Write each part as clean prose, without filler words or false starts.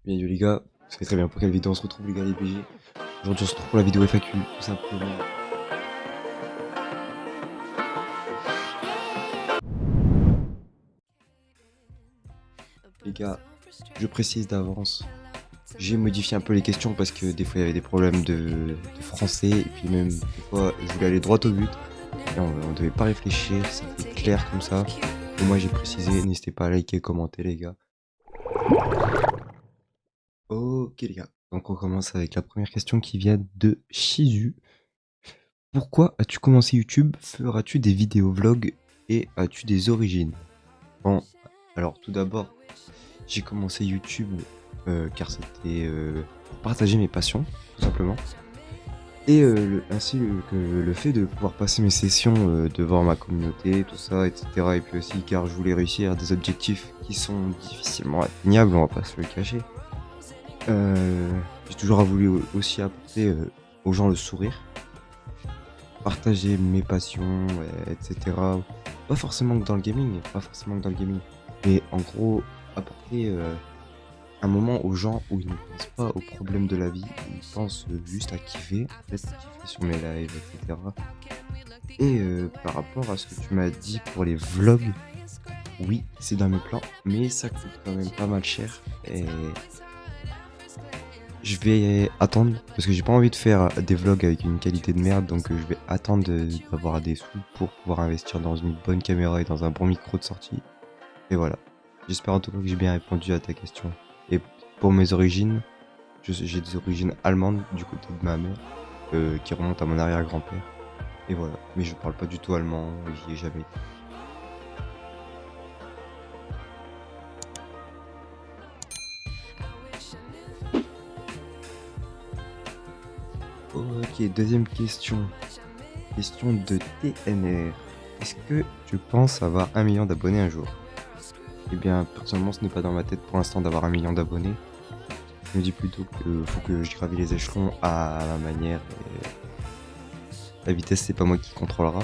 Bien les gars, vous savez très bien pour quelle vidéo on se retrouve les gars les BG. Aujourd'hui on se retrouve pour la vidéo FAQ, tout simplement. Les gars, je précise d'avance, j'ai modifié un peu les questions parce que des fois il y avait des problèmes de français et puis même des fois je voulais aller droit au but et on devait pas réfléchir, c'était clair comme ça. Et moi j'ai précisé, n'hésitez pas à liker, commenter les gars. Ok les gars, donc on commence avec la première question qui vient de Shizu. Pourquoi as-tu commencé YouTube? Feras-tu des vidéos vlogs et as-tu des origines? Bon, alors tout d'abord, j'ai commencé YouTube car c'était pour partager mes passions, tout simplement. Et ainsi que le fait de pouvoir passer mes sessions devant ma communauté, tout ça, etc. Et puis aussi car je voulais réussir des objectifs qui sont difficilement atteignables, on va pas se le cacher. J'ai toujours voulu aussi apporter aux gens le sourire, partager mes passions, etc. Pas forcément que dans le gaming, mais en gros apporter un moment aux gens où ils ne pensent pas aux problèmes de la vie, ils pensent juste à kiffer, en fait, kiffer sur mes lives, etc. Et par rapport à ce que tu m'as dit pour les vlogs, oui, c'est dans mes plans, mais ça coûte quand même pas mal cher. Et je vais attendre, parce que j'ai pas envie de faire des vlogs avec une qualité de merde, donc je vais attendre d'avoir des sous pour pouvoir investir dans une bonne caméra et dans un bon micro de sortie. Et voilà. J'espère en tout cas que j'ai bien répondu à ta question. Et pour mes origines, j'ai des origines allemandes du côté de ma mère, qui remontent à mon arrière-grand-père. Et voilà. Mais je parle pas du tout allemand, j'y ai jamais été. Ok, deuxième question. Question de TNR. Est-ce que tu penses avoir 1 million d'abonnés un jour? Eh bien, personnellement, ce n'est pas dans ma tête pour l'instant d'avoir 1 million d'abonnés. Je me dis plutôt qu'il faut que je gravisse les échelons à ma manière. Et la vitesse, c'est pas moi qui contrôlera.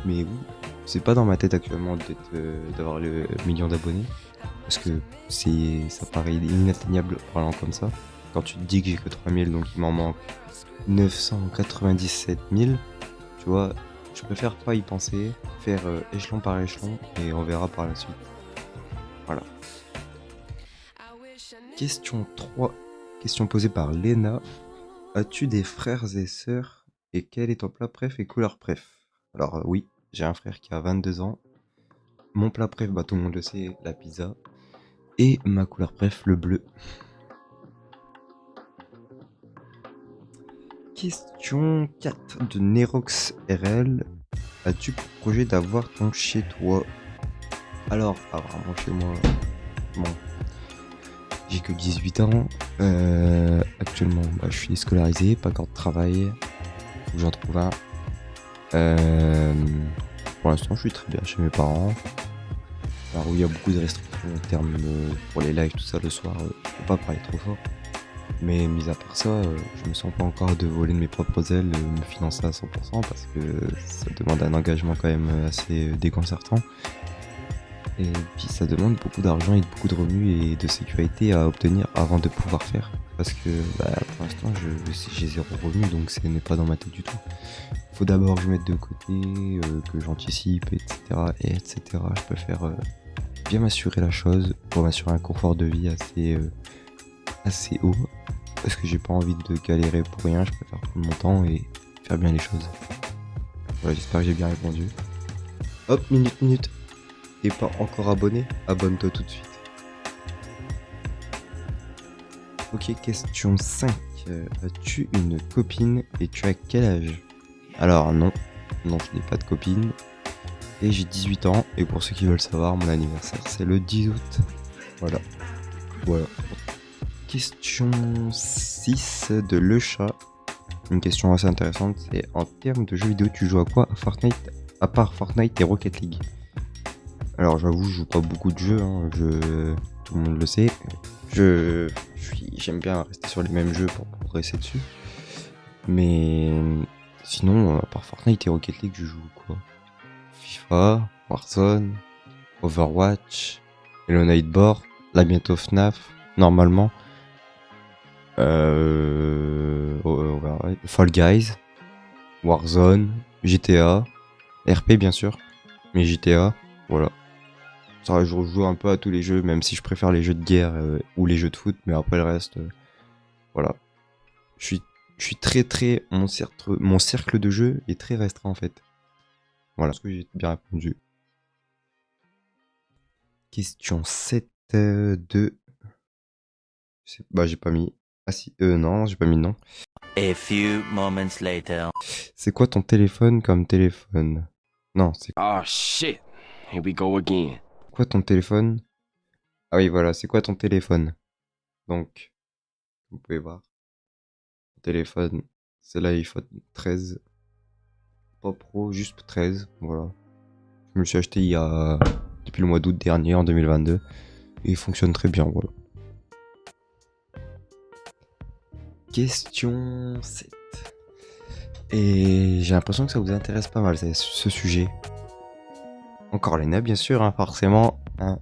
Mais oui, c'est pas dans ma tête actuellement d'avoir le million d'abonnés. Parce que ça paraît inatteignable parlant comme ça. Quand tu te dis que j'ai que 3000, donc il m'en manque 997 000, tu vois, je préfère pas y penser, faire échelon par échelon et on verra par la suite. Voilà. Question 3. Question posée par Léna. As-tu des frères et sœurs et quel est ton plat préf et couleur préf? Alors oui, j'ai un frère qui a 22 ans. Mon plat préf, bah tout le monde le sait, la pizza. Et ma couleur préf, le bleu. Question 4 de Nerox RL. As-tu pour projet d'avoir ton chez toi? Alors, vraiment chez moi, bon, j'ai que 18 ans. Actuellement, bah, je suis scolarisé, pas encore de travail. Faut que j'en trouve un. Pour l'instant, je suis très bien chez mes parents. Alors, où il y a beaucoup de restrictions en termes pour les lives, tout ça le soir. Faut pas parler trop fort. Mais mis à part ça, je me sens pas encore de voler de mes propres ailes, me financer à 100% parce que ça demande un engagement quand même assez déconcertant. Et puis ça demande beaucoup d'argent et beaucoup de revenus et de sécurité à obtenir avant de pouvoir faire. Parce que bah, pour l'instant j'ai zéro revenu donc ce n'est pas dans ma tête du tout. Faut d'abord que je mette de côté, que j'anticipe, etc. Je préfère bien m'assurer la chose pour m'assurer un confort de vie assez haut. Parce que j'ai pas envie de galérer pour rien, je préfère prendre mon temps et faire bien les choses. Voilà, j'espère que j'ai bien répondu. Hop, minute. T'es pas encore abonné? Abonne-toi tout de suite. Ok, question 5. As-tu une copine et tu as quel âge? Alors non, je n'ai pas de copine. Et j'ai 18 ans. Et pour ceux qui veulent savoir, mon anniversaire c'est le 10 août. Voilà. Question 6 de Le Chat. Une question assez intéressante, c'est en termes de jeux vidéo, tu joues à quoi à Fortnite, à part Fortnite et Rocket League? Alors j'avoue, je joue pas beaucoup de jeux, hein, tout le monde le sait. J'aime bien rester sur les mêmes jeux pour progresser dessus. Mais sinon, à part Fortnite et Rocket League, je joue quoi? FIFA, Warzone, Overwatch, Hello Nightbot, là bientôt FNAF, normalement. Fall Guys, Warzone, GTA, RP bien sûr, mais GTA, voilà. Ça, je joue un peu à tous les jeux, même si je préfère les jeux de guerre ou les jeux de foot, mais après le reste, voilà. Je suis, je suis très. Mon cercle de jeu est très restreint en fait. Voilà, ce que j'ai bien répondu. Question 7 de. Bah, j'ai pas mis. Ah si, non, j'ai pas mis de nom. A few moments later. C'est quoi ton téléphone comme téléphone? Non, c'est Oh shit. Here we go again. quoi ton téléphone? Ah oui, voilà, c'est quoi ton téléphone? Donc, vous pouvez voir. Mon téléphone, c'est l'iPhone 13. Pas Pro, juste 13, voilà. Je me le suis acheté depuis le mois d'août dernier, en 2022. Et il fonctionne très bien, voilà. Question 7. Et j'ai l'impression que ça vous intéresse pas mal, ce sujet. Encore Lena, bien sûr, hein, forcément. Hein,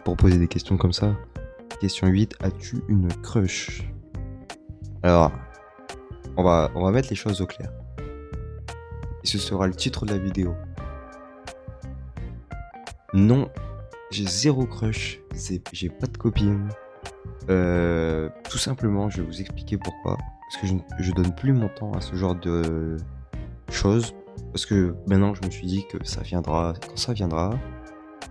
pour poser des questions comme ça. Question 8. As-tu une crush? Alors, on va mettre les choses au clair. Et ce sera le titre de la vidéo. Non, j'ai zéro crush. J'ai pas de copine. Tout simplement, je vais vous expliquer pourquoi. Parce que je donne plus mon temps à ce genre de choses. Parce que maintenant, je me suis dit que ça viendra quand ça viendra.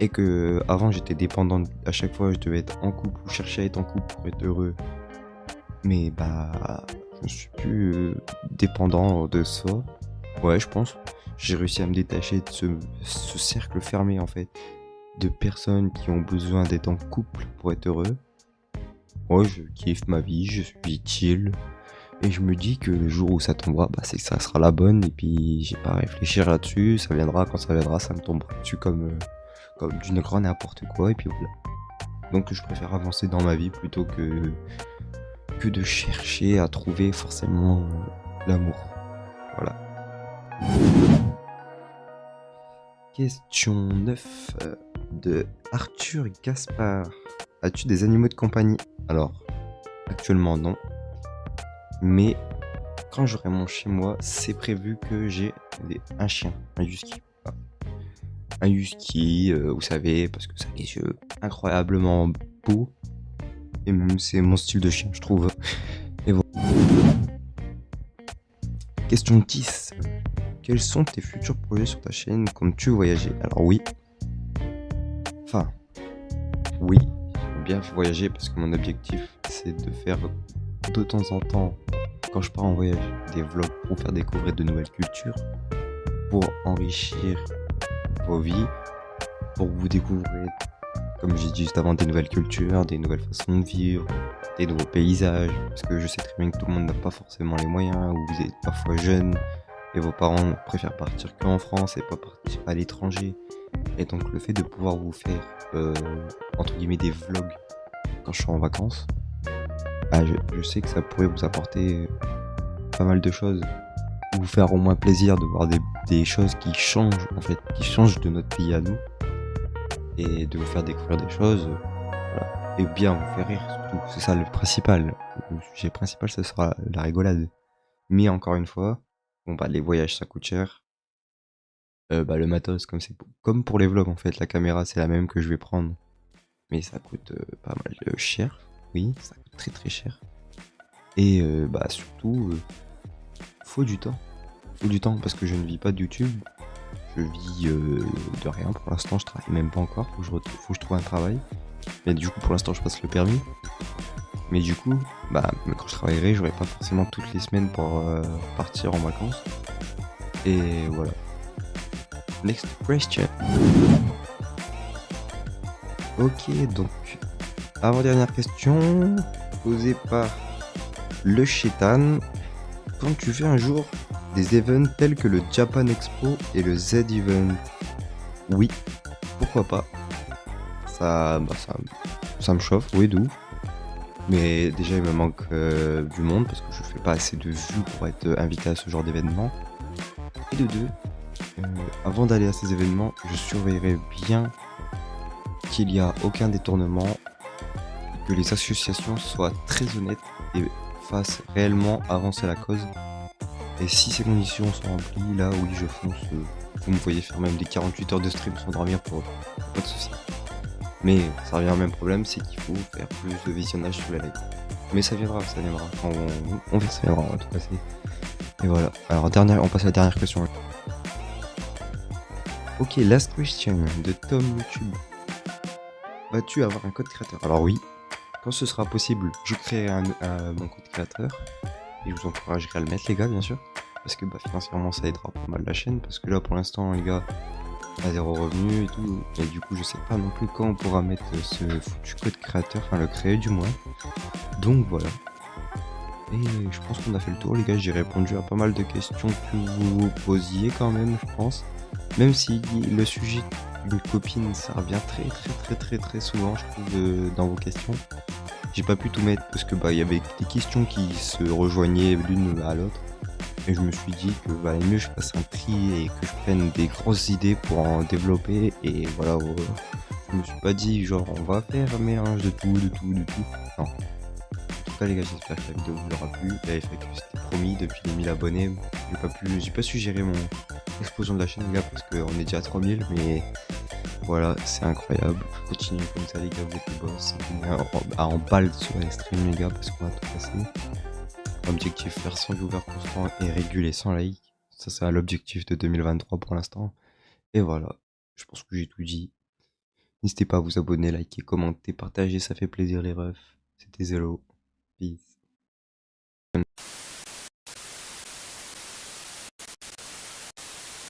Et que avant, j'étais dépendant. À chaque fois, je devais être en couple ou chercher à être en couple pour être heureux. Mais bah, je ne suis plus dépendant de ça. Ouais, je pense. J'ai réussi à me détacher de ce cercle fermé en fait. De personnes qui ont besoin d'être en couple pour être heureux. Moi, je kiffe ma vie, je suis chill. Et je me dis que le jour où ça tombera, bah, c'est que ça sera la bonne. Et puis, j'ai pas à réfléchir là-dessus. Ça viendra quand ça viendra, ça me tombera dessus comme d'une grande n'importe quoi. Et puis voilà. Donc, je préfère avancer dans ma vie plutôt que de chercher à trouver forcément l'amour. Voilà. Question 9 de Arthur Gaspard. As-tu des animaux de compagnie? Alors, actuellement non. Mais quand j'aurai mon chez moi, c'est prévu que j'ai un chien, un husky. Voilà. Un husky, vous savez, parce que ça a les yeux incroyablement beaux. Et même c'est mon style de chien, je trouve. Et voilà. Question 10. Quels sont tes futurs projets sur ta chaîne? Comptes-tu voyager? Alors oui. Enfin, oui, j'aime bien voyager parce que mon objectif, c'est de faire de temps en temps, quand je pars en voyage, des vlogs pour faire découvrir de nouvelles cultures, pour enrichir vos vies, pour vous découvrir, comme j'ai dit juste avant, des nouvelles cultures, des nouvelles façons de vivre, des nouveaux paysages, parce que je sais très bien que tout le monde n'a pas forcément les moyens, ou vous êtes parfois jeune, et vos parents préfèrent partir qu'en France et pas partir à l'étranger. Et donc le fait de pouvoir vous faire, entre guillemets, des vlogs quand je suis en vacances, bah, je sais que ça pourrait vous apporter pas mal de choses, vous faire au moins plaisir de voir des choses qui changent, en fait, qui changent de notre pays à nous, et de vous faire découvrir des choses, voilà. Et bien vous faire rire surtout, c'est ça le principal. Le sujet principal, ce sera la rigolade. Mais encore une fois, bon bah les voyages ça coûte cher. Bah le matos, comme pour les vlogs en fait, la caméra c'est la même que je vais prendre, mais ça coûte pas mal cher. Oui, ça coûte très très cher. Et bah surtout, faut du temps. Faut du temps parce que je ne vis pas de YouTube. Je vis de rien pour l'instant, je travaille même pas encore. Faut que je trouve un travail. Mais du coup, pour l'instant, je passe le permis. Mais du coup, bah quand je travaillerai, j'aurai pas forcément toutes les semaines pour partir en vacances. Et voilà. Next question. Ok, donc avant-dernière question posée par le Chétan. Quand tu fais un jour des events tels que le Japan Expo et le Z Event, oui, pourquoi pas. Ça me chauffe, oui, d'où. Mais déjà, il me manque du monde parce que je fais pas assez de vues pour être invité à ce genre d'événement. Et de deux, avant d'aller à ces événements, je surveillerai bien qu'il n'y a aucun détournement, que les associations soient très honnêtes et fasse réellement avancer la cause. Et si ces conditions sont remplies, là oui je fonce. Vous me voyez faire même des 48 heures de stream sans dormir pour pas de soucis. Mais ça revient au même problème, c'est qu'il faut faire plus de visionnage sur les lives. Mais ça viendra, ça viendra. Enfin, on verra, ça viendra en tout cas. Et voilà. Alors on passe à la dernière question. Ok, last question de Tom YouTube. Vas-tu avoir un code créateur? Alors oui, quand ce sera possible, je créerai mon code créateur. Et je vous encouragerai à le mettre les gars, bien sûr. Parce que financièrement ça aidera pas mal la chaîne. Parce que là pour l'instant les gars, à 0 revenu et tout. Et du coup je sais pas non plus quand on pourra mettre ce foutu code créateur, enfin le créer du moins. Donc voilà. Et je pense qu'on a fait le tour les gars, j'ai répondu à pas mal de questions que vous posiez quand même je pense. Même si le sujet d'une copine ça revient très souvent je trouve dans vos questions. J'ai pas pu tout mettre parce que il y avait des questions qui se rejoignaient l'une à l'autre. Et je me suis dit que valait mieux que je fasse un tri et que je prenne des grosses idées pour en développer. Et voilà, je me suis pas dit genre on va faire un mélange de tout. Non. En tout cas les gars, j'espère que la vidéo vous aura plu. La FAQ c'était promis depuis les 1000 abonnés. J'ai pas su gérer mon explosion de la chaîne les gars parce qu'on est déjà à 3000 mais voilà, c'est incroyable. Continuez comme ça les gars, vous êtes les boss. À en balle sur les streams les gars parce qu'on va tout passer. Objectif faire 100 viewers constants et réguler 100 likes. Ça c'est l'objectif de 2023 pour l'instant. Et voilà, je pense que j'ai tout dit. N'hésitez pas à vous abonner, liker, commenter, partager, ça fait plaisir les refs. C'était Zelo. Peace.